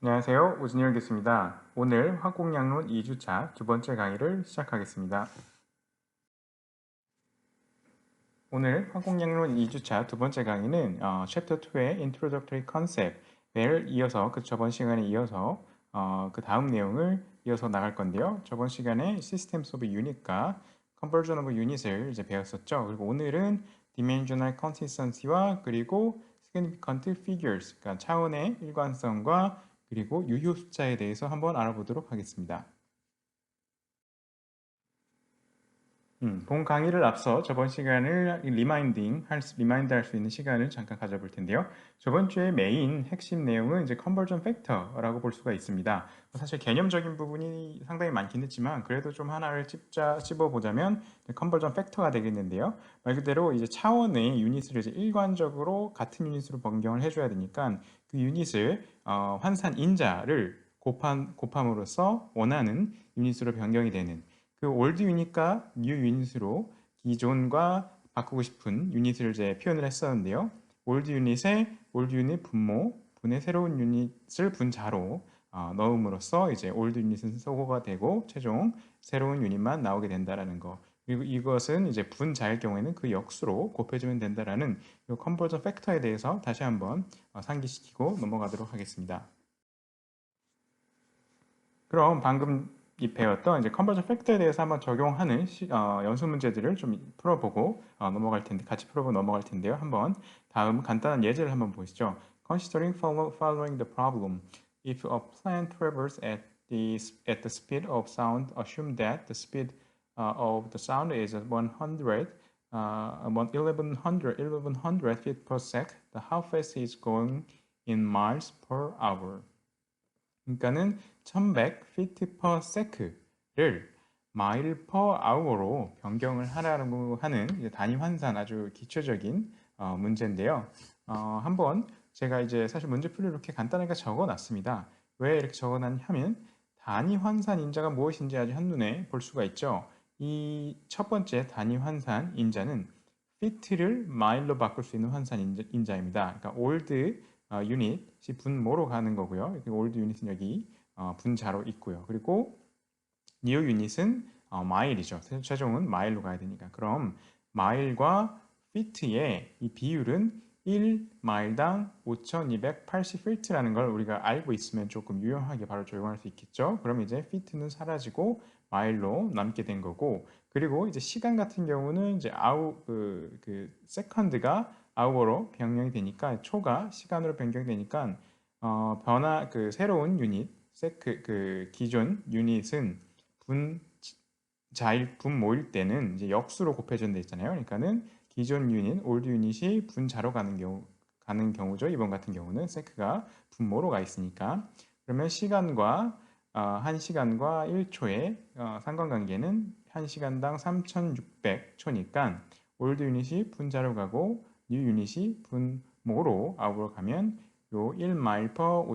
안녕하세요. 오진열 교수입니다. 오늘 화공양론 2주차 두 번째 강의를 시작하겠습니다. 오늘 화공양론 2주차 두 번째 강의는 챕터 2의 Introductory Concept을 이어서 저번 시간에 이어서 그 다음 내용을 이어서 나갈 건데요. 저번 시간에 Systems of Unit과 Conversion of Unit을 이제 배웠었죠. 그리고 오늘은 Dimensional Consistency와 그리고 Significant Figures, 그러니까 차원의 일관성과 그리고 유효 숫자에 대해서 한번 알아보도록 하겠습니다. 본 강의를 앞서 저번 시간을 리마인드 할 수 있는 시간을 잠깐 가져볼 텐데요. 저번 주에 메인 핵심 내용은 이제 컨버전 팩터라고 볼 수가 있습니다. 사실 개념적인 부분이 상당히 많긴 했지만 그래도 좀 하나를 찝어보자면 컨버전 팩터가 되겠는데요. 말 그대로 이제 차원의 유닛을 이제 일관적으로 같은 유닛으로 변경을 해줘야 되니까 그 유닛을 환산 인자를 곱함으로써 원하는 유닛으로 변경이 되는 그 올드 유닛과 뉴 유닛으로 기존과 바꾸고 싶은 유닛을 이제 표현을 했었는데요. 올드 유닛 분모, 분의 새로운 유닛을 분자로 넣음으로써 이제 올드 유닛은 소거가 되고 최종 새로운 유닛만 나오게 된다라는 거. 그리고 이것은 이제 분자일 경우에는 그 역수로 곱해주면 된다라는 이 컨버전 팩터에 대해서 다시 한번 상기시키고 넘어가도록 하겠습니다. 그럼 방금 배웠던 이제 컨버전 팩터에 대해서 한번 적용하는 연수 문제들을 좀 풀어보고 넘어갈 텐데 같이 풀어보고 넘어갈 텐데요. 한번 다음 간단한 예제를 한번 보시죠. Considering following the problem, if a plane travels at the speed of sound, assume that the speed of the sound is 1100 feet per second. How fast is going in miles per hour? 그러니까는 1100 feet per sec를 mile per hour로 변경을 하라고 하는 단위 환산 아주 기초적인 문제인데요. 한번 제가 이제 사실 문제풀이를 이렇게 간단하게 적어 놨습니다. 왜 이렇게 적어 놨냐면 단위 환산 인자가 무엇인지 아주 한눈에 볼 수가 있죠. 이 첫 번째 단위 환산 인자는 fit를 mile로 바꿀 수 있는 환산 인자입니다. 그러니까 old 유닛이 분모로 가는 거고요. 올드 유닛은 여기 분자로 있고요. 그리고 new 유닛은 마일이죠. 최종은 마일로 가야 되니까. 그럼 마일과 fit의 이 비율은 1마일당 5280피트라는 걸 우리가 알고 있으면 조금 유용하게 바로 적용할 수 있겠죠. 그럼 이제 fit는 사라지고 마일로 남게 된 거고, 그리고 이제 시간 같은 경우는 이제 세컨드가 아워로 변경이 되니까 초가 시간으로 변경이 되니까 새로운 유닛 기존 유닛은 분모일 때는 이제 역수로 곱해준다 했잖아요. 그러니까는 기존 유닛 올드 유닛이 분자로 가는 경우죠. 이번 같은 경우는 세크가 분모로 가 있으니까. 그러면 시간과 1시간과 1초의 상관관계는 1시간당 3600초니까 올드 유닛이 분자로 가고 뉴 유닛이 분모로 아웃으로 가면 요 1마일 per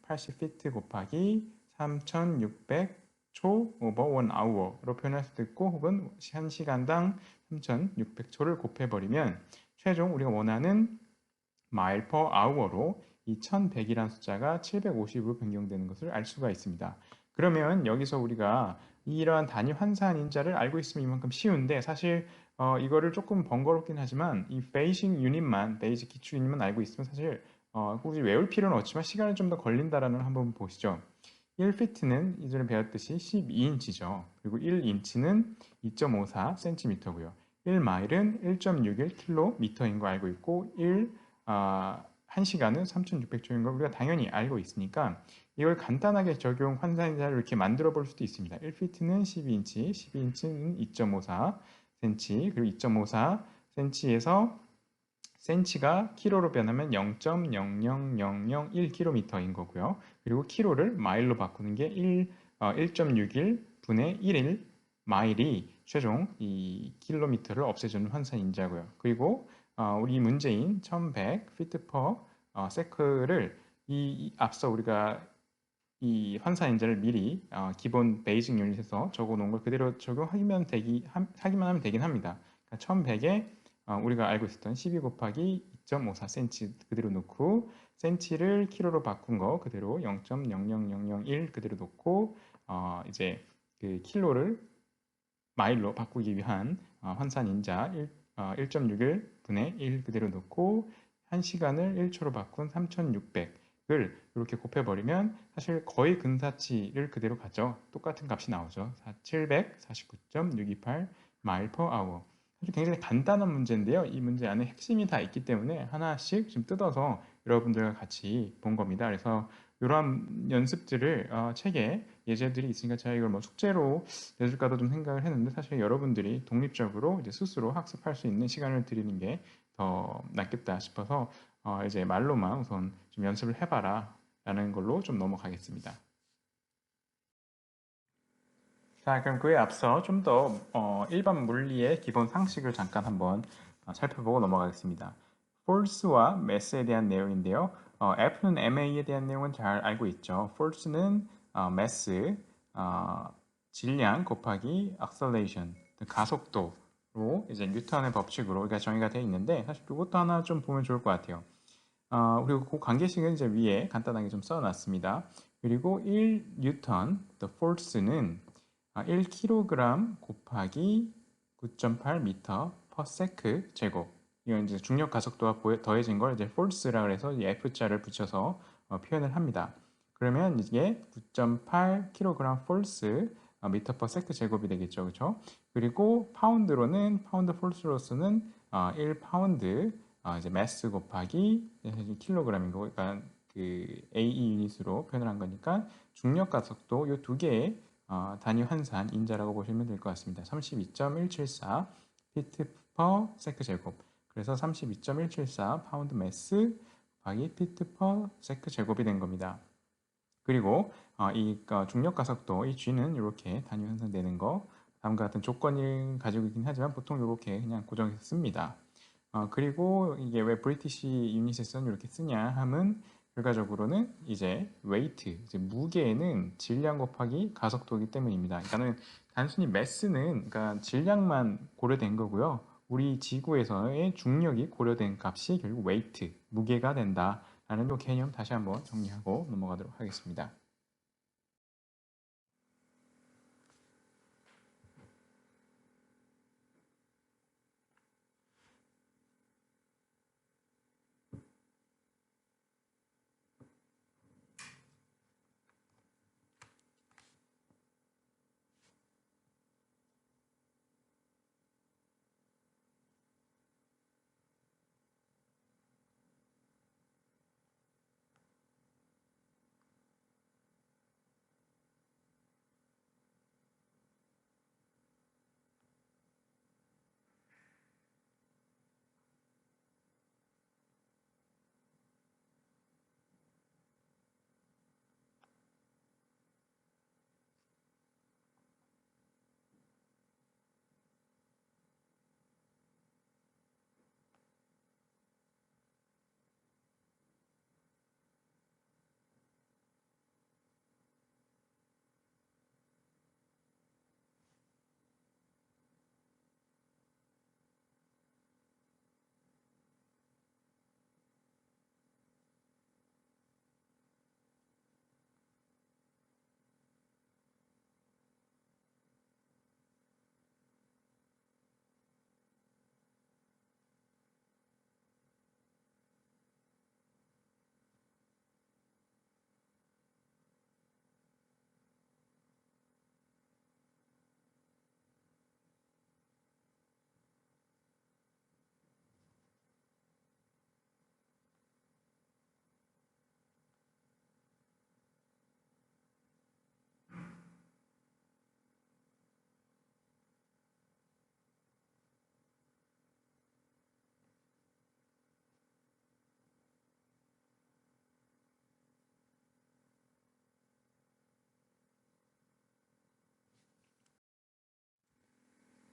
5280피트 곱하기 3600초 over 1hour로 표현할 수도 있고, 혹은 1시간당 3600초를 곱해버리면 최종 우리가 원하는 mile per hour로 이 1100이라는 숫자가 750으로 변경되는 것을 알 수가 있습니다. 그러면 여기서 우리가 이러한 단위 환산 인자를 알고 있으면 이만큼 쉬운데, 사실 이거를 조금 번거롭긴 하지만 이 베이직 기출 유닛만 알고 있으면 사실 굳이 외울 필요는 없지만 시간이 좀 더 걸린다라는 걸 한번 보시죠. 1피트는 이전에 배웠듯이 12인치죠. 그리고 1인치는 2.54cm고요. 1마일은 1.61km인 거 알고 있고 1시간은 3600초인 걸 우리가 당연히 알고 있으니까 이걸 간단하게 적용 환산자를 이렇게 만들어 볼 수도 있습니다. 1피트는 12인치, 12인치는 2.54cm, 그리고 2.54cm에서 센치가 키로로 변하면 0.00001km인 거고요. 그리고 키로를 마일로 바꾸는 게 1.61 분의 1일 마일이 최종 이 킬로미터를 없애주는 환산 인자고요. 그리고 우리 문제인 1100 feet per sec를 앞서 우리가 이 환산 인자를 미리 기본 베이직 유닛에서 적어 놓은 걸 그대로 적용하기만 하면 되긴 합니다. 그러니까 1100에 우리가 알고 있었던 12 곱하기 9.54cm 그대로 놓고 센치를 키로로 바꾼 거 그대로 0.00001 그대로 놓고 이제 그 킬로를 마일로 바꾸기 위한 환산 인자 1.61분의 1 그대로 놓고 1시간을 1초로 바꾼 3600을 이렇게 곱해버리면 사실 거의 근사치를 그대로 가죠. 똑같은 값이 나오죠. 749.628 마일 퍼 아워. 사실 굉장히 간단한 문제인데요. 이 문제 안에 핵심이 다 있기 때문에 하나씩 좀 뜯어서 여러분들과 같이 본 겁니다. 그래서 이러한 연습들을 책에 예제들이 있으니까 제가 이걸 뭐 숙제로 내줄까도 좀 생각을 했는데 사실 여러분들이 독립적으로 이제 스스로 학습할 수 있는 시간을 드리는 게 더 낫겠다 싶어서 이제 말로만 우선 좀 연습을 해봐라 라는 걸로 좀 넘어가겠습니다. 자, 그럼 그에 앞서 좀 더 일반 물리의 기본 상식을 잠깐 한번 살펴보고 넘어가겠습니다. force와 mass에 대한 내용인데요. F는 ma에 대한 내용은 잘 알고 있죠. force는 mass, 질량 곱하기 acceleration, 가속도로 이제 뉴턴의 법칙으로 우리가 정의가 되어 있는데 사실 이것도 하나 좀 보면 좋을 것 같아요. 그리고 그 관계식은 이제 위에 간단하게 좀 써놨습니다. 그리고 1뉴턴, the force는 1kg 곱하기 9.8m per sec 제곱. 이건 이제 중력 가속도가 더해진 걸 이제 force라 그래서 이 F자를 붙여서 표현을 합니다. 그러면 이게 9.8kg force 미터 per sec 제곱이 되겠죠, 그렇죠? 그리고 파운드로는 파운드 force로서는 1파운드 이제 mass 곱하기 킬로그램인 거고, 그러니까 그 AE 유닛으로 표현을 한 거니까 중력 가속도 이 두 개의 단위 환산 인자라고 보시면 될 것 같습니다. 32.174 피트 퍼 세크 제곱. 그래서 32.174 파운드 매스 곱하기 피트 퍼 세크 제곱이 된 겁니다. 그리고 이 중력 가속도 이 G는 이렇게 단위 환산되는 거 다음과 같은 조건을 가지고 있긴 하지만 보통 이렇게 그냥 고정해서 씁니다. 그리고 이게 왜 브리티시 유닛에서는 이렇게 쓰냐 하면 결과적으로는 이제 웨이트, 이제 무게는 질량 곱하기 가속도이기 때문입니다. 그러니까는 단순히 매스는 그러니까 질량만 고려된 거고요. 우리 지구에서의 중력이 고려된 값이 결국 웨이트, 무게가 된다라는 이 개념 다시 한번 정리하고 넘어가도록 하겠습니다.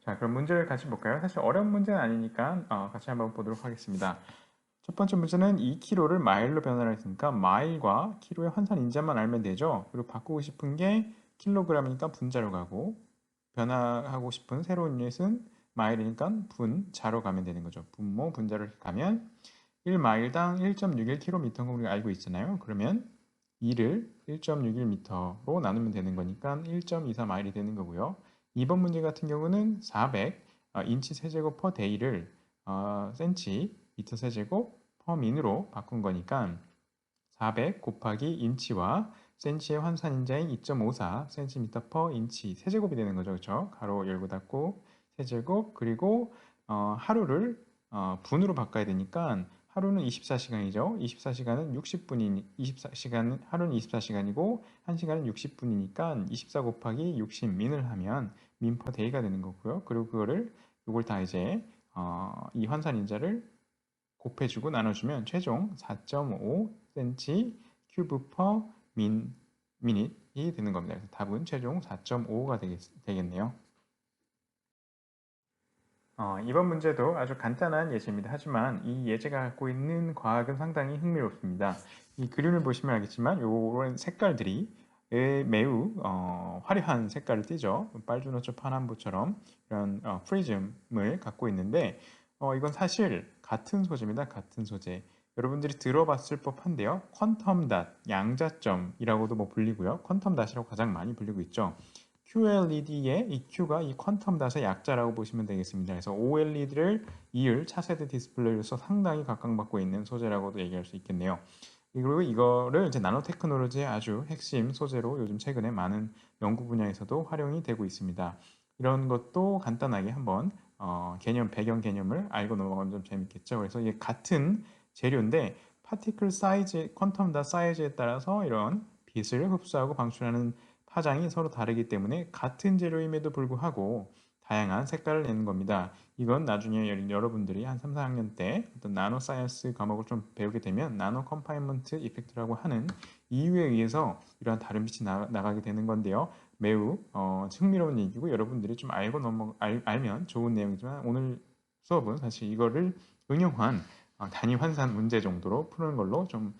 자, 그럼 문제를 같이 볼까요? 사실 어려운 문제는 아니니까 같이 한번 보도록 하겠습니다. 첫 번째 문제는 2km를 마일로 변화를 했으니까 마일과 키로의 환산 인자만 알면 되죠. 그리고 바꾸고 싶은 게 킬로그램이니까 분자로 가고 변화하고 싶은 새로운 유닛은 마일이니까 분자로 가면 되는 거죠. 분모 분자로 가면 1마일당 1.61km인 우리가 알고 있잖아요. 그러면 2를 1.61m로 나누면 되는 거니까 1.24마일이 되는 거고요. 2번 문제 같은 경우는 400 인치 세제곱 per day를 센티미터 세제곱 per min으로 바꾼 거니까 400 곱하기 인치와 센치의 환산인자인 2.54 cm per 인치 세제곱이 되는 거죠. 그렇죠? 가로 열고 닫고 세제곱 그리고 하루를 분으로 바꿔야 되니까 하루는 24시간이죠. 24시간은 60분이 24시간 하루는 24시간이고 1시간은 60분이니까 24 곱하기 60 민을 하면 민 per day가 되는 거고요. 그리고 그거를 이걸 다 이제 이 환산인자를 곱해주고 나눠주면 최종 4.5 cm 큐브 per minute이 되는 겁니다. 그래서 답은 최종 4.5가 되겠네요. 이번 문제도 아주 간단한 예제입니다. 하지만 이 예제가 갖고 있는 과학은 상당히 흥미롭습니다. 이 그림을 보시면 알겠지만 이런 색깔들이 매우 화려한 색깔을 띠죠. 빨주노초 파남보처럼 이런 프리즘을 갖고 있는데 이건 사실 같은 소재입니다. 같은 소재. 여러분들이 들어봤을 법한데요. 퀀텀 닷, 양자점이라고도 뭐 불리고요. 퀀텀 닷이라고 가장 많이 불리고 있죠. QLED의 이 Q가 이 퀀텀 닷의 약자라고 보시면 되겠습니다. 그래서 OLED를 이을 차세대 디스플레이로서 상당히 각광받고 있는 소재라고도 얘기할 수 있겠네요. 그리고 이거를 이제 나노 테크놀로지의 아주 핵심 소재로 요즘 최근에 많은 연구 분야에서도 활용이 되고 있습니다. 이런 것도 간단하게 한번 배경 개념을 알고 넘어가면 좀 재밌겠죠. 그래서 이게 같은 재료인데 파티클 사이즈, 퀀텀 닷 사이즈에 따라서 이런 빛을 흡수하고 방출하는 파장이 서로 다르기 때문에 같은 재료임에도 불구하고 다양한 색깔을 내는 겁니다. 이건 나중에 여러분들이 한 3, 4학년 때 어떤 나노 사이언스 과목을 좀 배우게 되면 나노 컴파인먼트 이펙트라고 하는 이유에 의해서 이러한 다른 빛이 나가게 되는 건데요. 매우 흥미로운 얘기고 여러분들이 좀 알면 좋은 내용이지만 오늘 수업은 사실 이거를 응용한 단위 환산 문제 정도로 푸는 걸로 좀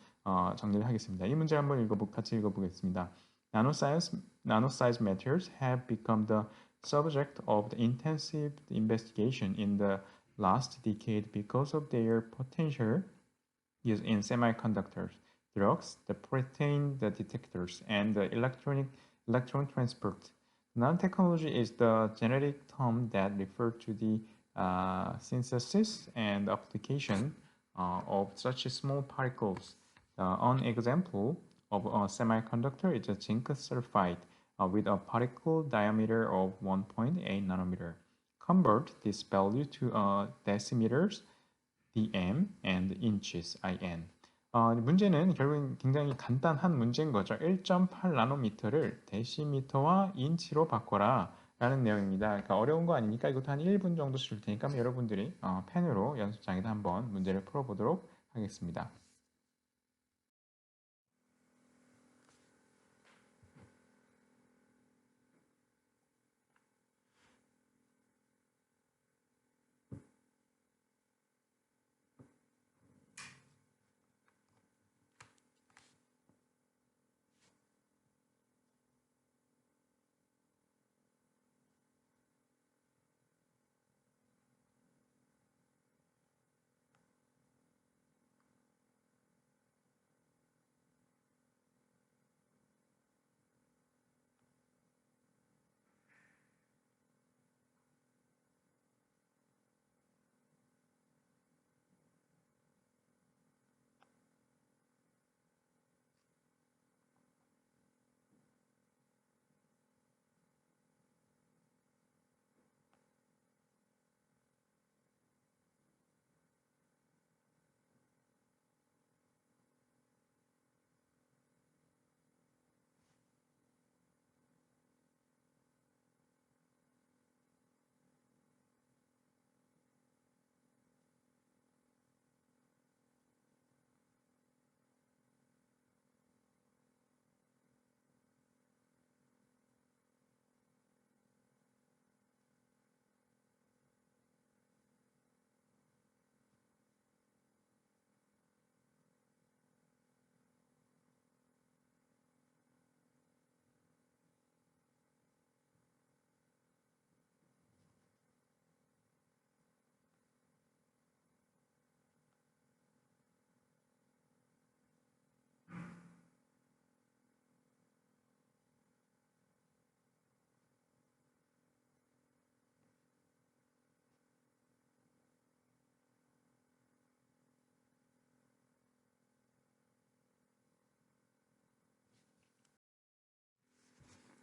정리를 하겠습니다. 이 문제 한번 같이 읽어보겠습니다. Nano-sized materials have become the subject of the intensive investigation in the last decade because of their potential use in semiconductors, drugs, the protein the detectors, and the electron transport. Nanotechnology is the generic term that refers to the synthesis and application of such small particles. An example of a semiconductor is a zinc sulfide with a particle diameter of 1.8 nanometer. Convert this value to decimeters, dm, and inches, in. 문제는 결국 굉장히 간단한 문제인 거죠. 1.8 나노미터를 데시미터와 인치로 바꿔라 라는 내용입니다. 그러니까 어려운 거 아니니까 이것도 한 1분 정도 줄 테니까 여러분들이 펜으로 연습장에다 한번 문제를 풀어보도록 하겠습니다.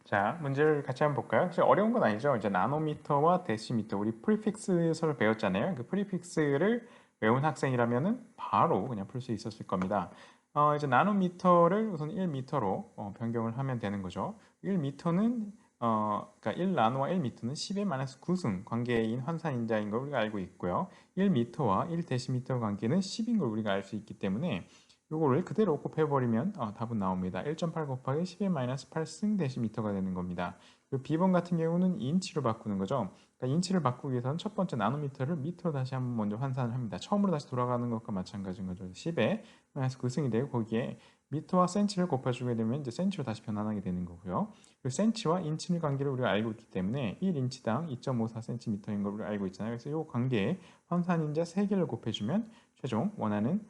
자, 문제를 같이 한번 볼까요? 사실 어려운 건 아니죠. 이제 나노미터와 데시미터, 우리 프리픽스를 배웠잖아요. 그 프리픽스를 외운 학생이라면은 바로 그냥 풀 수 있었을 겁니다. 이제 나노미터를 우선 1미터로 변경을 하면 되는 거죠. 1미터는 그러니까 1나노와 1미터는 10의 마이너스 9승 관계인 환산인자인 걸 우리가 알고 있고요. 1미터와 1데시미터 관계는 10인 걸 우리가 알 수 있기 때문에 요거를 그대로 곱해버리면 답은 나옵니다. 1.8 곱하기 10의 마이너스 8승 데시미터가 되는 겁니다. 그 B번 같은 경우는 인치로 바꾸는 거죠. 그러니까 인치를 바꾸기 위해서는 첫 번째 나노미터를 미터로 다시 한번 먼저 환산을 합니다. 처음으로 다시 돌아가는 것과 마찬가지인 거죠. 10의 마이너스 9승이 되고 거기에 미터와 센치를 곱해주게 되면 이제 센치로 다시 변환하게 되는 거고요. 그 센치와 인치의 관계를 우리가 알고 있기 때문에 1인치당 2.54cm인 걸 우리가 알고 있잖아요. 그래서 이 관계에 환산인자 3개를 곱해주면 최종 원하는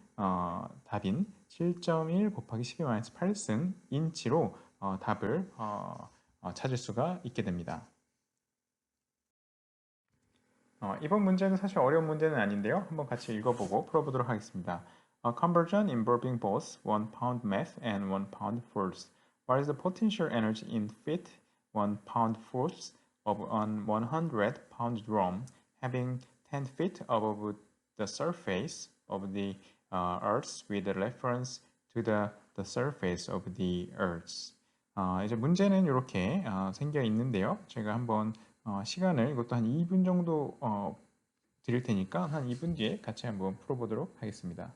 답인 7.1 곱하기 10의 마이너스 8승 인치로 답을 찾을 수가 있게 됩니다. 이번 문제는 사실 어려운 문제는 아닌데요. 한번 같이 읽어보고 풀어보도록 하겠습니다. A conversion involving both 1 pound mass and 1 pound force. What is the potential energy in feet 1 pound force of an 100 pound drum having 10 feet above the surface of the earth with reference to the surface of the earth. 이제 문제는 이렇게 생겨 있는데요. 제가 한번 시간을 이것도 한 2분 정도 드릴 테니까 한 2분 뒤에 같이 한번 풀어보도록 하겠습니다.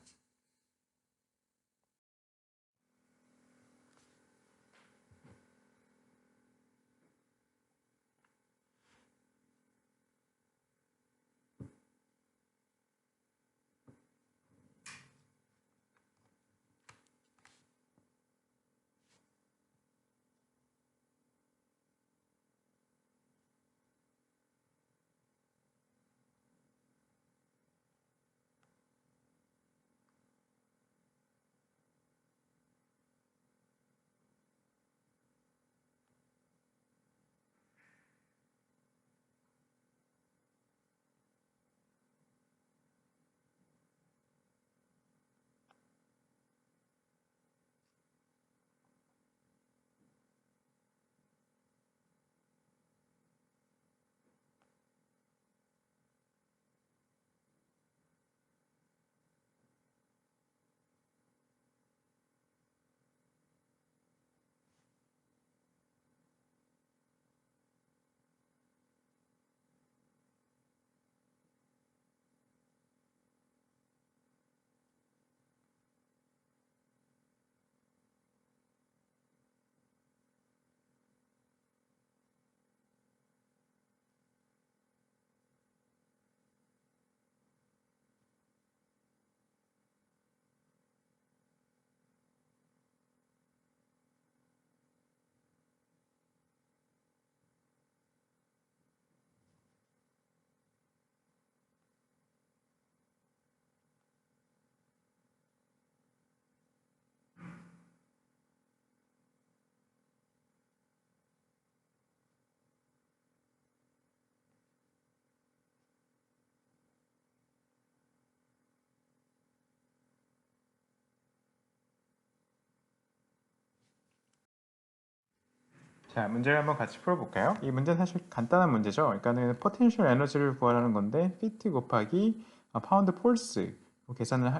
자, 문제를 한번 같이 풀어볼까요? 이 문제는 사실 간단한 문제죠. 그러니까는 포텐셜 에너지를 구하라는 건데 피트 곱하기 파운드 폴스 계산을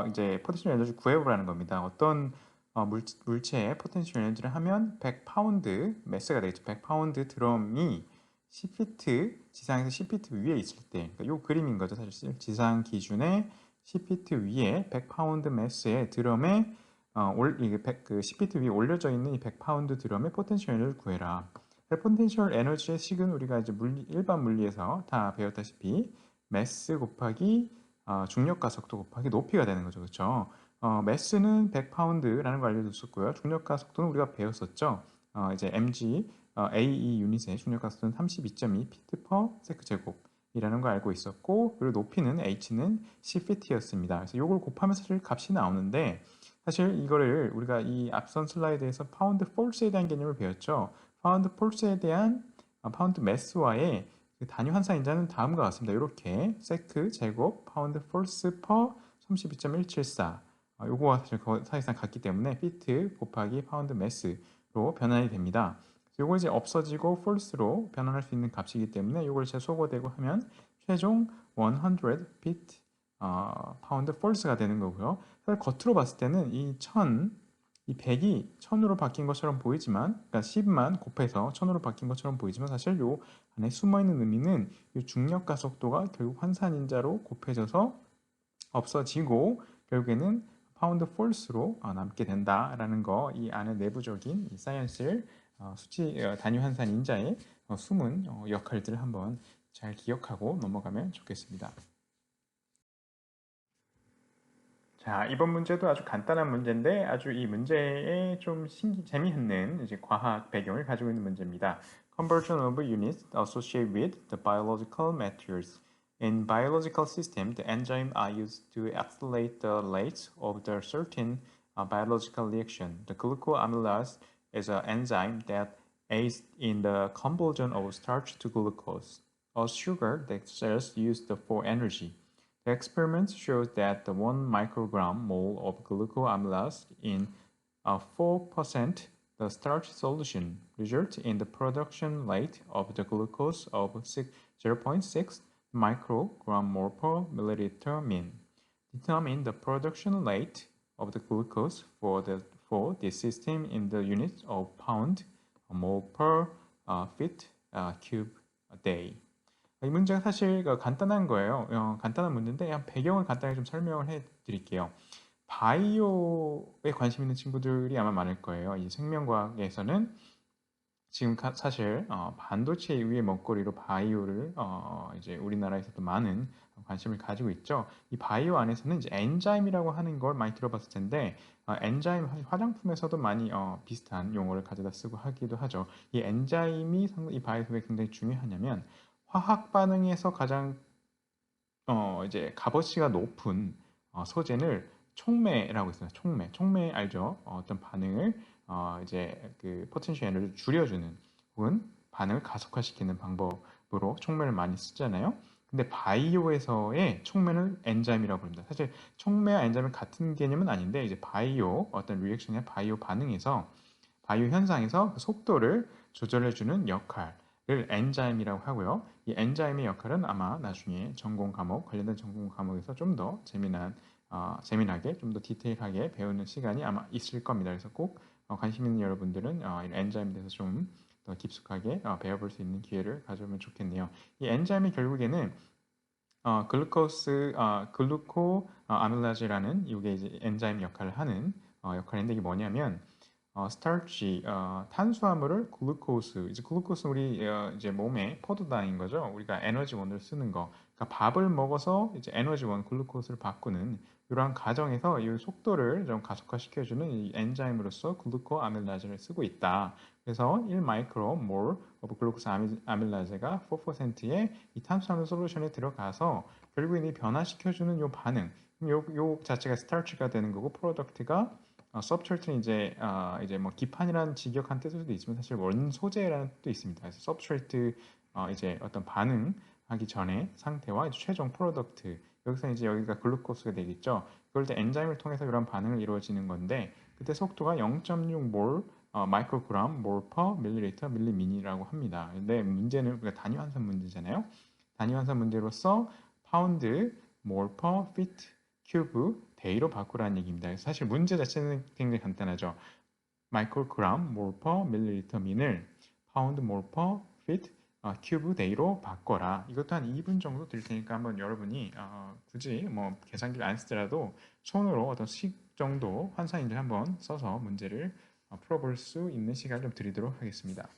이제 포텐셜 에너지 구해보라는 겁니다. 어떤 물체의 포텐셜 에너지를 하면 100파운드 매스가 되겠죠. 100파운드 드럼이 10피트 지상에서 10피트 위에 있을 때, 그러니까 이 그림인 거죠. 사실 지상 기준에 10피트 위에 100파운드 매스의 드럼에 이게 10피트 위에 올려져 있는 이 100파운드 드럼의 포텐셜 에너지를 구해라. 포텐셜 에너지의 식은 우리가 이제 일반 물리에서 다 배웠다시피 매스 곱하기 중력과 속도 곱하기 높이가 되는 거죠. 그렇죠? 매스는 100파운드라는 걸 알려줬었고요. 중력과 속도는 우리가 배웠었죠. 이제 mg AE 유닛의 중력과 속도는 32.2 피트 퍼 세크 제곱이라는 걸 알고 있었고, 그리고 높이는 h는 10피트였습니다. 그래서 이걸 곱하면 사실 값이 나오는데, 사실 이거를 우리가 이 앞선 슬라이드에서 파운드 폴스에 대한 개념을 배웠죠. 파운드 폴스에 대한 파운드 매스와의 그 단위 환산인자는 다음과 같습니다. 이렇게 세크 제곱 파운드 폴스 퍼 32.174 요거와 사실 사실상 같기 때문에 피트 곱하기 파운드 매스로 변환이 됩니다. 요걸 이제 없어지고 false로 변환할 수 있는 값이기 때문에 요걸 재소거되고 하면 최종 100 feet pound false가 되는 거고요. 사실 겉으로 봤을 때는 이 1000, 이 100이 1000으로 바뀐 것처럼 보이지만, 그러니까 10만 곱해서 1000으로 바뀐 것처럼 보이지만 사실 요 안에 숨어있는 의미는 이 중력 가속도가 결국 환산인자로 곱해져서 없어지고 결국에는 파운드 폴스로 남게 된다라는 거, 이 안에 내부적인 이 사이언스 수치 단위 환산 인자의 숨은 역할들을 한번 잘 기억하고 넘어가면 좋겠습니다. 자, 이번 문제도 아주 간단한 문제인데 아주 이 문제에 좀 재미있는 이제 과학 배경을 가지고 있는 문제입니다. Conversion of units associated with the biological materials. In biological system, the enzymes are used to accelerate the rate of the certain biological reaction. The glucoamylase is an enzyme that aids in the conversion of starch to glucose, a sugar that cells use for energy. The experiment shows that the 1 microgram mole of glucoamylase in a 4% the starch solution results in the production rate of the glucose of 0.6 microgram mole per milliliter mean. Determine the production rate of the glucose for this system in the units of pound mole per feet cube a day. 이 문제가 사실 간단한 거예요. 간단한 문제인데 배경을 간단히 좀 설명을 해드릴게요. 바이오에 관심 있는 친구들이 아마 많을 거예요. 이 생명과학에서는 지금 사실 반도체 위의 먹거리로 바이오를 이제 우리나라에서도 많은 관심을 가지고 있죠. 이 바이오 안에서는 이제 엔자임이라고 하는 걸 많이 들어봤을 텐데 엔자임 화장품에서도 많이 비슷한 용어를 가져다 쓰고 하기도 하죠. 이 엔자임이 이 바이오에 굉장히 중요하냐면 화학 반응에서 가장 이제 값어치가 높은 소재를 촉매라고 있어요. 촉매 알죠? 어떤 반응을 이제 그 포텐셜 에너지를 줄여주는 혹은 반응을 가속화시키는 방법으로 촉매를 많이 쓰잖아요. 근데 바이오에서의 촉매는 엔자임이라고 부릅니다. 사실 촉매와 엔자임은 같은 개념은 아닌데 이제 바이오 어떤 리액션이나 바이오 반응에서 바이오 현상에서 그 속도를 조절해주는 역할을 엔자임이라고 하고요. 이 엔자임의 역할은 아마 나중에 전공 과목 관련된 전공 과목에서 좀 더 재미나게 좀 더 디테일하게 배우는 시간이 아마 있을 겁니다. 그래서 꼭 관심 있는 여러분들은 이 엔자임에 대해서 좀 더 깊숙하게 배워볼 수 있는 기회를 가져보면 좋겠네요. 이 엔자임이 결국에는 글루코 아밀라제라는 이게 이제 엔자임 역할을 하는 역할인데 이게 뭐냐면 스타치, 탄수화물을 이제 글루코스 우리 이제 몸에 포도당인 거죠. 우리가 에너지원으로 쓰는 거. 그러니까 밥을 먹어서 이제 에너지원 글루코스를 바꾸는 이러한 과정에서 이 속도를 좀 가속화시켜주는 이 엔자임으로서 글루코 아밀라제를 쓰고 있다. 그래서 1 마이크로 몰 오브 글루코스 아밀라제가 4%의 이 탄수화물 솔루션에 들어가서 결국엔 이 변화시켜주는 이 반응, 요 자체가 스타치가 되는 거고 프로덕트가 substrate는 이제 뭐 기판이라는 직역한 뜻일 수도 있지만 사실 원 소재라는 뜻도 있습니다. 그래서 substrate 이제 어떤 반응하기 전에 상태와 이제 최종 프로덕트 여기서 이제 여기가 글루코스가 되겠죠. 그럴 때 엔자임을 통해서 이런 반응을 이루어지는 건데 그때 속도가 0.6몰 마이크로그램 몰 퍼 밀리리터 밀리미니라고 합니다. 근데 문제는 우리가 단위 환산 문제잖아요. 단위 환산 문제로서 파운드 몰 퍼 피트 큐브 데이로 바꾸라는 얘기입니다. 사실 문제 자체는 굉장히 간단하죠. 마이크로그램 몰 퍼 밀리리터 민을 파운드 몰 퍼 피트 큐브 데이로 바꿔라. 이것도 한 2분 정도 들 테니까 한번 여러분이 굳이 뭐 계산기를 안 쓰더라도 손으로 어떤 식 정도 환산인들 한번 써서 문제를 풀어볼 수 있는 시간을 좀 드리도록 하겠습니다.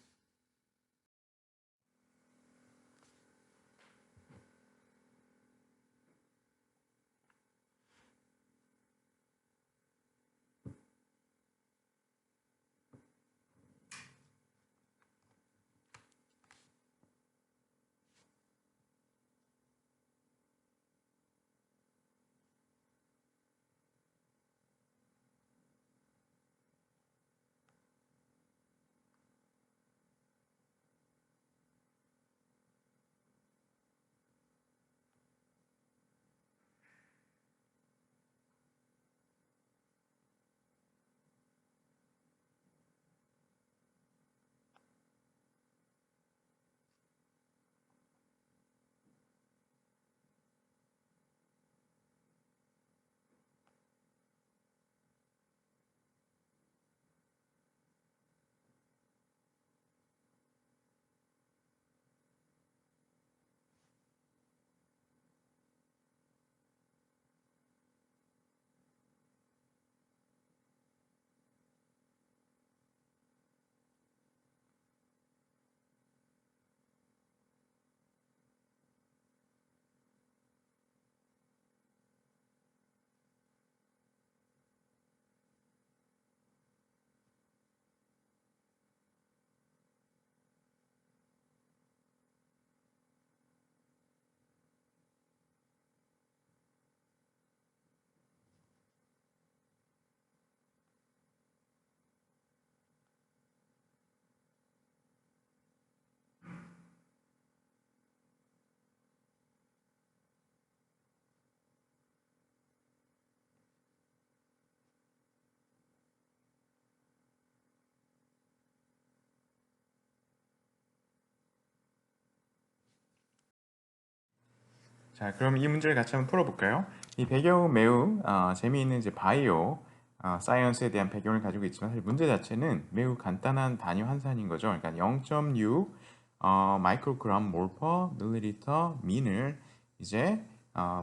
자, 그럼 이 문제를 같이 한번 풀어볼까요? 이 배경은 매우 재미있는 이제 바이오 사이언스에 대한 배경을 가지고 있지만 사실 문제 자체는 매우 간단한 단위 환산인 거죠. 그러니까 0.6 마이크로그램 몰퍼 밀리리터 민을 이제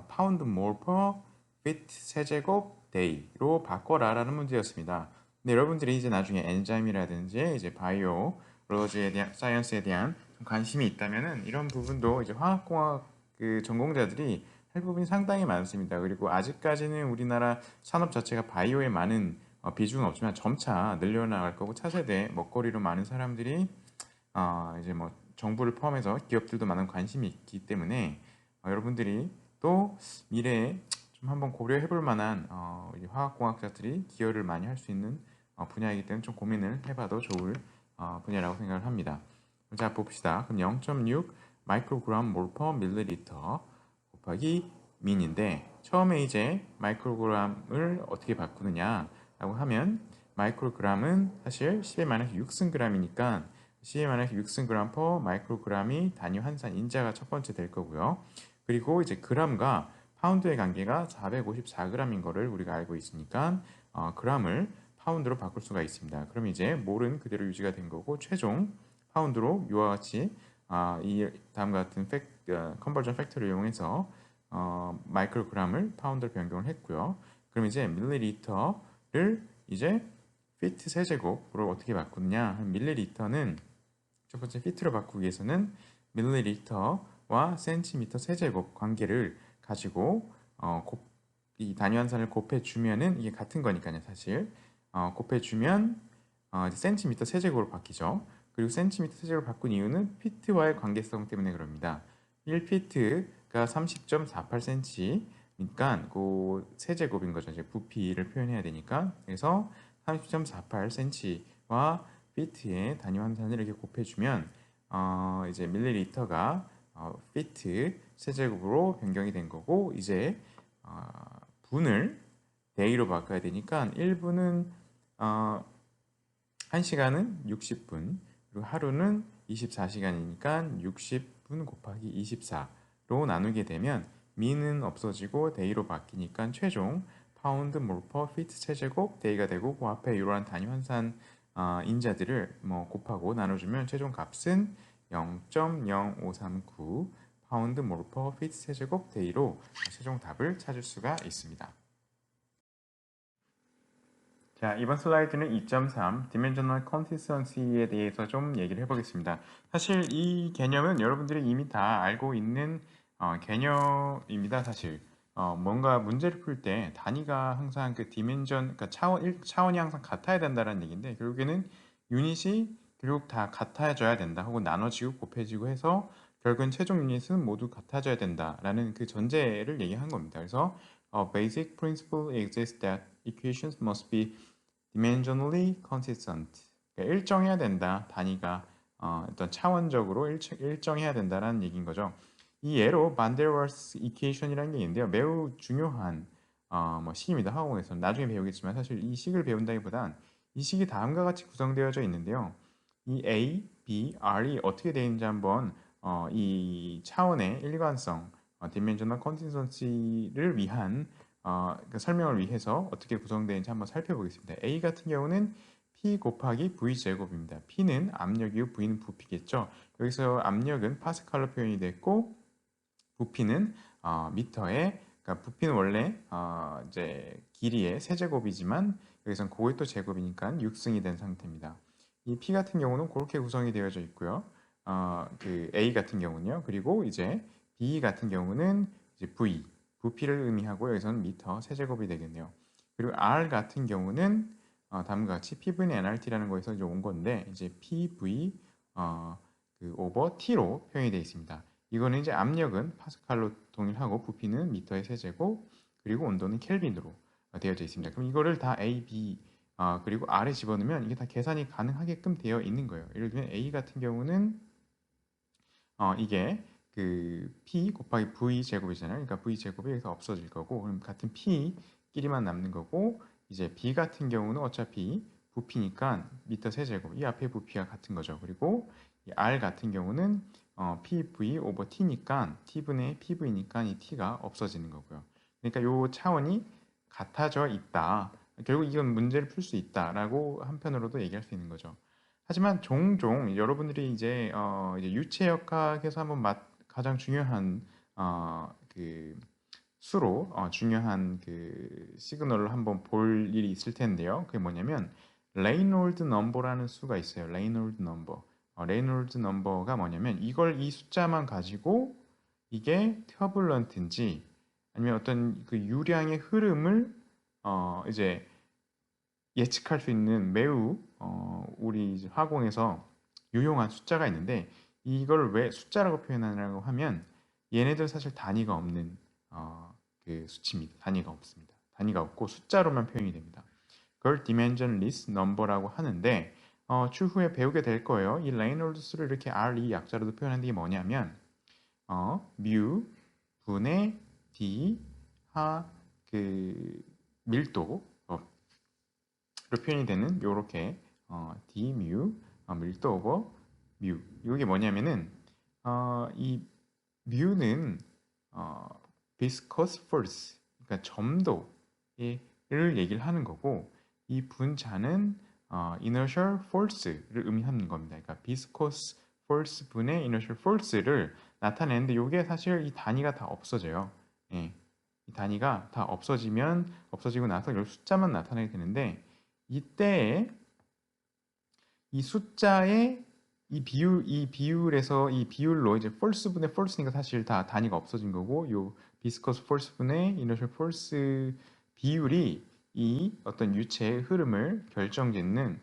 파운드 몰퍼 피트 세제곱 데이로 바꿔라라는 문제였습니다. 근데 여러분들이 이제 나중에 엔자임이라든지 이제 바이오로지에 대한 사이언스에 대한 관심이 있다면은 이런 부분도 이제 화학공학 그 전공자들이 할 부분이 상당히 많습니다. 그리고 아직까지는 우리나라 산업 자체가 바이오에 많은 비중은 없지만 점차 늘려나갈 거고 차세대 먹거리로 많은 사람들이 이제 뭐 정부를 포함해서 기업들도 많은 관심이 있기 때문에 여러분들이 또 미래에 좀 한번 고려해 볼 만한 화학공학자들이 기여를 많이 할 수 있는 분야이기 때문에 좀 고민을 해봐도 좋을 분야라고 생각을 합니다. 자, 봅시다. 그럼 0.6 마이크로그램 몰퍼 밀리리터 곱하기 민인데 처음에 이제 마이크로그램을 어떻게 바꾸느냐라고 하면 마이크로그램은 사실 10의 6승그램이니까 10의 6승그램 per 마이크로그램이 단위 환산 인자가 첫 번째 될 거고요. 그리고 이제 그램과 파운드의 관계가 454g인 거를 우리가 알고 있으니까 그램을 파운드로 바꿀 수가 있습니다. 그럼 이제 몰은 그대로 유지가 된 거고 최종 파운드로 이와 같이 이 다음과 같은 컨버전 팩터를 이용해서 마이크로그램을 파운드로 변경을 했고요. 그럼 이제 밀리리터를 이제 피트 세제곱으로 어떻게 바꾸느냐? 밀리리터는 첫 번째 피트로 바꾸기 위해서는 밀리리터와 센티미터 세제곱 관계를 가지고 이 단위 환산을 곱해주면은 이게 같은 거니까요, 사실 곱해주면 센티미터 세제곱으로 바뀌죠. 그리고 센티미터 세제곱으로 바꾼 이유는 피트와의 관계성 때문에 그럽니다. 1피트가 30.48cm니까 그 세제곱인 거죠. 이제 부피를 표현해야 되니까. 그래서 30.48cm와 피트의 단위 환산을 이렇게 곱해주면 이제 밀리리터가 피트 세제곱으로 변경이 된 거고 이제 분을 데이로 바꿔야 되니까 1분은 1시간은 60분 그리고 하루는 24시간이니까 60분 곱하기 24로 나누게 되면 미는 없어지고 데이로 바뀌니까 최종 파운드 몰퍼 피트 세제곱 데이가 되고 그 앞에 이러한 단위 환산 인자들을 뭐 곱하고 나눠주면 최종 값은 0.0539 파운드 몰퍼 피트 세제곱 데이로 최종 답을 찾을 수가 있습니다. 자, 이번 슬라이드는 2.3 Dimensional Consistency에 대해서 좀 얘기를 해보겠습니다. 사실 이 개념은 여러분들이 이미 다 알고 있는 개념입니다. 사실 뭔가 문제를 풀 때 단위가 항상 그 디멘전, 그러니까 차원이 항상 같아야 된다는 얘기인데 결국에는 유닛이 결국 다 같아져야 된다. 혹은 나눠지고 곱해지고 해서 결국엔 최종 유닛은 모두 같아져야 된다라는 그 전제를 얘기한 겁니다. 그래서 basic principle exists that equations must be dimensionally consistent. 그러니까 일정해야 된다. 단위가 어떤 차원적으로 일정해야 된다라는 얘기인 거죠. 이 예로 반데르와ల్스 이퀘이션이라는 게 있는데요. 매우 중요한 뭐 식입니다. 화공에서 나중에 배우겠지만 사실 이 식을 배운다기보단 이 식이 다음과 같이 구성되어져 있는데요. 이 A, B, R이 어떻게 되어 있는지 한번 이 차원의 일관성, dimensional consistency를 위한 그 설명을 위해서 어떻게 구성되는지 한번 살펴보겠습니다. A 같은 경우는 P 곱하기 V 제곱입니다. P는 압력이고 V는 부피겠죠. 여기서 압력은 파스칼로 표현이 됐고 부피는 미터에 그러니까 부피는 원래 이제 길이의 세제곱이지만 여기선 그거의 또 제곱이니까 6승이 된 상태입니다. 이 P 같은 경우는 그렇게 구성이 되어져 있고요. 그 A 같은 경우는요. 그리고 이제 B 같은 경우는 이제 V 부피를 의미하고 여기서는 미터 세제곱이 되겠네요. 그리고 R 같은 경우는 다음과 같이 PV는 nRT라는 거에서 이제 온 건데 이제 PV 그 오버 T로 표현이 되어 있습니다. 이거는 이제 압력은 파스칼로 동일하고 부피는 미터의 세제곱 그리고 온도는 켈빈으로 되어져 있습니다. 그럼 이거를 다 A, B 그리고 R에 집어넣으면 이게 다 계산이 가능하게끔 되어 있는 거예요. 예를 들면 A 같은 경우는 이게 그 P 곱하기 V 제곱이잖아요. 그러니까 V 제곱이 여기서 없어질 거고 그럼 같은 P끼리만 남는 거고 이제 B 같은 경우는 어차피 부피니까 미터 세제곱 이 앞에 부피가 같은 거죠. 그리고 이 R 같은 경우는 PV over T니까 T분의 PV니까 이 T가 없어지는 거고요. 그러니까 요 차원이 같아져 있다. 결국 이건 문제를 풀 수 있다라고 한편으로도 얘기할 수 있는 거죠. 하지만 종종 여러분들이 이제 유체역학에서 한번 가장 중요한 그 수로 중요한 그 시그널을 한번 볼 일이 있을 텐데요. 그게 뭐냐면 레이놀드 넘버라는 수가 있어요. 레이놀드 넘버. 레이놀드 넘버가 뭐냐면 이 숫자만 가지고 이게 터뷸런트인지 아니면 어떤 그 유량의 흐름을 이제 예측할 수 있는 매우 우리 이제 화공에서 유용한 숫자가 있는데 이걸 왜 숫자라고 표현하냐고 하면 얘네들 사실 단위가 없는 그 수치입니다. 단위가 없습니다. 단위가 없고 숫자로만 표현이 됩니다. 그걸 dimensionless number라고 하는데 추후에 배우게 될 거예요. 이 레이놀드 수를 이렇게 R 약자로도 표현하는 게 뭐냐면 mu 분의 d 하 그 밀도 로 표현이 되는 요렇게 d mu 밀도 오버 mu 이게 뭐냐면은 이 mu는 viscous force 그러니까 점도를 얘기를 하는 거고 이 분자는 inertial force를 의미하는 겁니다. 그러니까 viscous force 분의 inertial force를 나타내는데 이게 사실 이 단위가 다 없어져요. 예. 이 단위가 다 없어지고 나서 이 숫자만 나타나게 되는데 이때에 이 숫자의 이 비율에서 이 비율로 이제 폴스분의 폴스니까 사실 다 단위가 없어진 거고 요 비스커스 폴스분의 이너셜 폴스 비율이 이 어떤 유체의 흐름을 결정짓는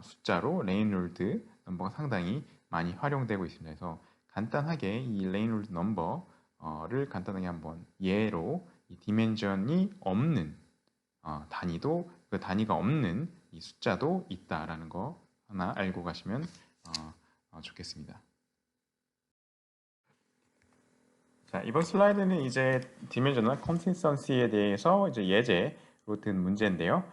숫자로 레이놀드 넘버가 상당히 많이 활용되고 있습니다. 그래서 간단하게 이 레이놀드 넘버를 간단하게 한번 예로 이 디멘전이 없는 단위도 그 단위가 없는 이 숫자도 있다라는 거 하나 알고 가시면 좋겠습니다. 자, 이번 슬라이드는 이제 디멘전al 컨시스턴시에 대해서 이제 예제로 든 문제인데요.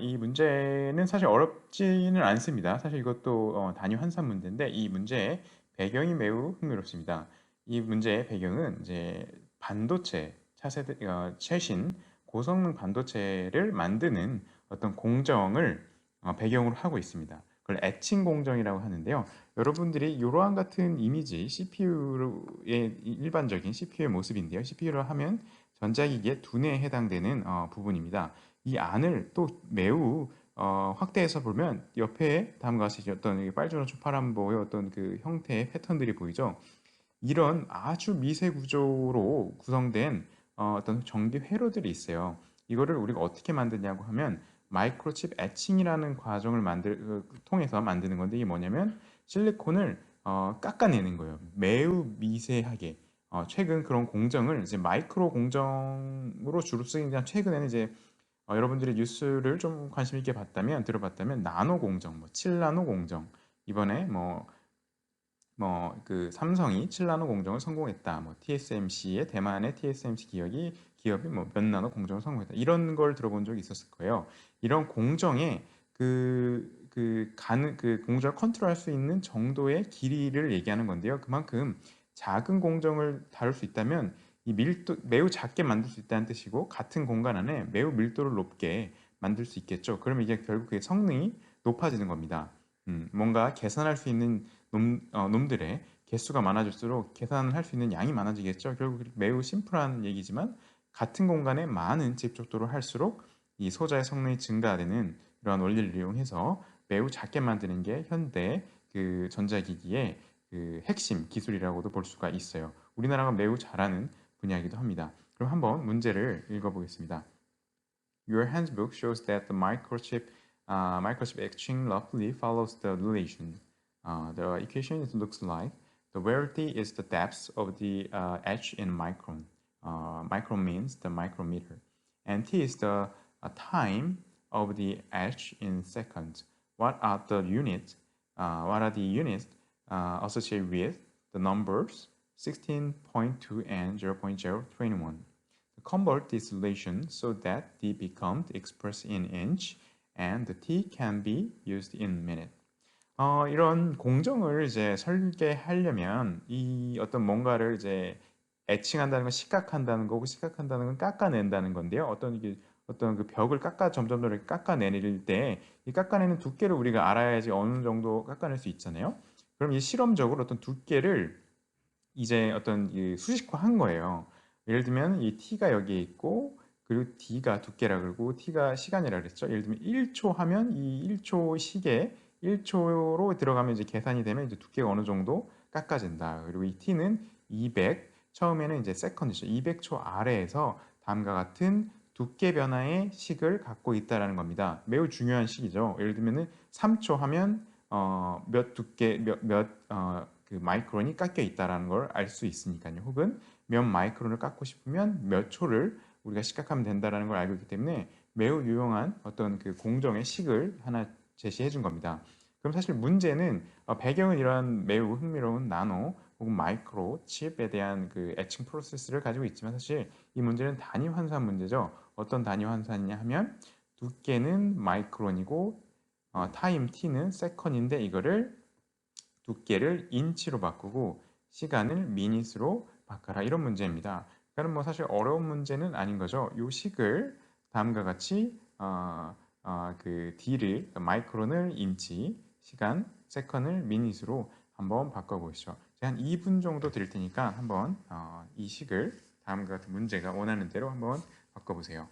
이 문제는 사실 어렵지는 않습니다. 사실 이것도 단위 환산 문제인데 이 문제의 배경이 매우 흥미롭습니다. 이 문제의 배경은 이제 반도체 차세대 최신 고성능 반도체를 만드는 어떤 공정을 배경으로 하고 있습니다. 그걸 애칭 공정이라고 하는데요. 여러분들이 이러한 같은 이미지 CPU의 일반적인 CPU의 모습인데요. CPU로 하면 전자기기의 두뇌에 해당되는 부분입니다. 이 안을 또 매우 확대해서 보면 옆에 다음과 같이 어떤 빨주노초 파란보의 어떤 그 형태의 패턴들이 보이죠. 이런 아주 미세 구조로 구성된 어떤 전기 회로들이 있어요. 이거를 우리가 어떻게 만드냐고 하면 마이크로칩 애칭이라는 과정을 통해서 만드는 건데 이게 뭐냐면 실리콘을 깎아내는 거예요. 매우 미세하게. 최근 그런 공정을 이제 마이크로 공정으로 주로 쓰기가 최근에는 이제 여러분들이 뉴스를 좀 관심 있게 들어봤다면 나노 공정, 뭐 7나노 공정 이번에 그 삼성이 7나노 공정을 성공했다. 뭐 TSMC의 대만의 TSMC 기업이 뭐 몇 나노 공정을 성공했다. 이런 걸 들어본 적이 있었을 거예요. 이런 공정에 그 공정을 컨트롤할 수 있는 정도의 길이를 얘기하는 건데요. 그만큼 작은 공정을 다룰 수 있다면 이 밀도 매우 작게 만들 수 있다는 뜻이고 같은 공간 안에 매우 밀도를 높게 만들 수 있겠죠. 그러면 이게 결국 그 성능이 높아지는 겁니다. 뭔가 계산할 수 있는 놈들의 개수가 많아질수록 계산을 할 수 있는 양이 많아지겠죠. 결국 매우 심플한 얘기지만 같은 공간에 많은 집적도를 할수록 이 소자의 성능이 증가되는 이러한 원리를 이용해서 매우 작게 만드는 게 현대 그 전자기기의 그 핵심 기술이라고도 볼 수가 있어요. 우리나라가 매우 잘하는 분야이기도 합니다. 그럼 한번 문제를 읽어보겠습니다. Your handbook shows that the microchip etching roughly follows the relation. The equation looks like the variety is the depth of the etch in micron. Micron means the micrometer, and t is the time of the etch in seconds. What are the units? What are the units associated with the numbers 16.2 and 0.021? Convert this relation so that d becomes expressed in inch and the t can be used in minute. 이런 공정을 이제 설계하려면 이 어떤 뭔가를 이제 애칭한다는 건 시각한다는 거고 시각한다는 건 깎아낸다는 건데요. 어떤 그 벽을 점점 더 이렇게 깎아내릴 때 이 깎아내는 두께를 우리가 알아야지 어느 정도 깎아낼 수 있잖아요. 그럼 이 실험적으로 어떤 두께를 이제 어떤 이 수식화한 거예요. 예를 들면 이 t가 여기에 있고 그리고 d가 두께라 그러고 t가 시간이라 그랬죠. 예를 들면 1초 하면 이 1초 시계 1초로 들어가면 이제 계산이 되면 이제 두께가 어느 정도 깎아진다. 그리고 이 t는 200 처음에는 이제 세컨드죠. 200초 아래에서 다음과 같은 두께 변화의 식을 갖고 있다라는 겁니다. 매우 중요한 식이죠. 예를 들면은 3초 하면 몇 두께 그 마이크론이 깎여 있다라는 걸 알 수 있으니까요. 혹은 몇 마이크론을 깎고 싶으면 몇 초를 우리가 시각하면 된다라는 걸 알고 있기 때문에 매우 유용한 어떤 그 공정의 식을 하나 제시해 준 겁니다. 그럼 사실 문제는 배경은 이러한 매우 흥미로운 나노 혹은 마이크로 칩에 대한 그 애칭 프로세스를 가지고 있지만 사실 이 문제는 단위 환산 문제죠. 어떤 단위 환산이냐 하면 두께는 마이크론이고 타임 t는 세컨인데 이거를 두께를 인치로 바꾸고 시간을 미닛으로 바꿔라 이런 문제입니다. 그러니까 뭐 사실 어려운 문제는 아닌 거죠. 이 식을 다음과 같이 그 D를 마이크론을 인치, 시간 세컨을 미닛으로 한번 바꿔보시죠. 제가 한 2분 정도 드릴 테니까 한번 이 식을 다음과 같은 문제가 원하는 대로 한번 바꿔보세요.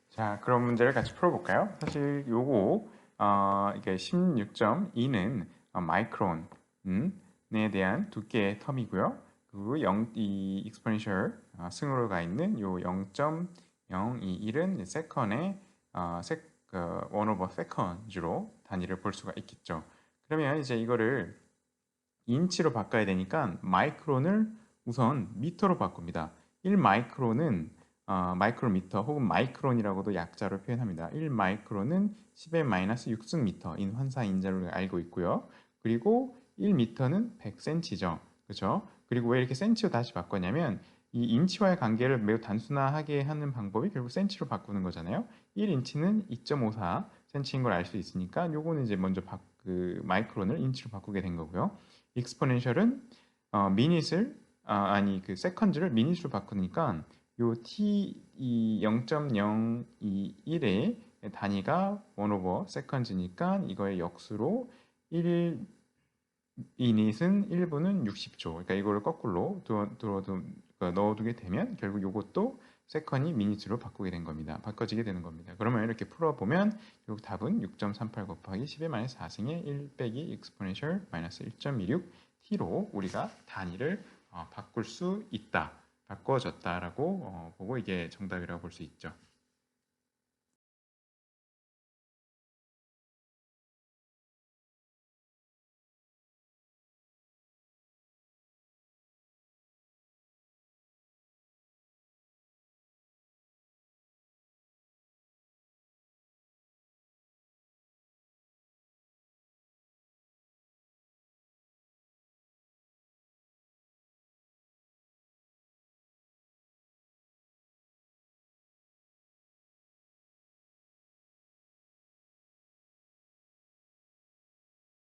자, 그럼 문제를 같이 풀어볼까요? 사실 요거 이게 16.2는 마이크론에 대한 두께의 텀이고요. 그리고 이 익스포넨셜 승으로 가 있는 요 0.021은 세컨의 원 오버 세컨즈로 단위를 볼 수가 있겠죠. 그러면 이제 이거를 인치로 바꿔야 되니까 마이크론을 우선 미터로 바꿉니다. 1 마이크론은 마이크로미터 혹은 마이크론이라고도 약자로 표현합니다. 1 마이크론은 10의 마이너스 6승미터인 환사인자로 알고 있고요. 그리고 1미터는 100cm죠. 그렇죠? 그리고 왜 이렇게 센치로 다시 바꿨냐면 이 인치와의 관계를 매우 단순하게 하는 방법이 결국 센치로 바꾸는 거잖아요. 1인치는 2.54cm인 걸 알 수 있으니까 요거는 이제 먼저 그 마이크론을 인치로 바꾸게 된 거고요. 익스포넨셜은 미닛을 아니 그 세컨즈를 미닛으로 바꾸니까 요 t 이 0.021의 단위가 1 오버 세컨즈니까 이거의 역수로 1 이닛은 1분은 60초. 그러니까 이거를 거꾸로 넣어두게 되면 결국 이것도 세컨이 미니트로 바꿔지게 되는 겁니다. 그러면 이렇게 풀어보면 결국 답은 6.38 곱하기 10의 마이너스 4승의 1 빼기 익스포넨셜 마이너스 1.26 t로 우리가 단위를 바꿀 수 있다, 바꿔졌다라고 보고 이게 정답이라고 볼 수 있죠.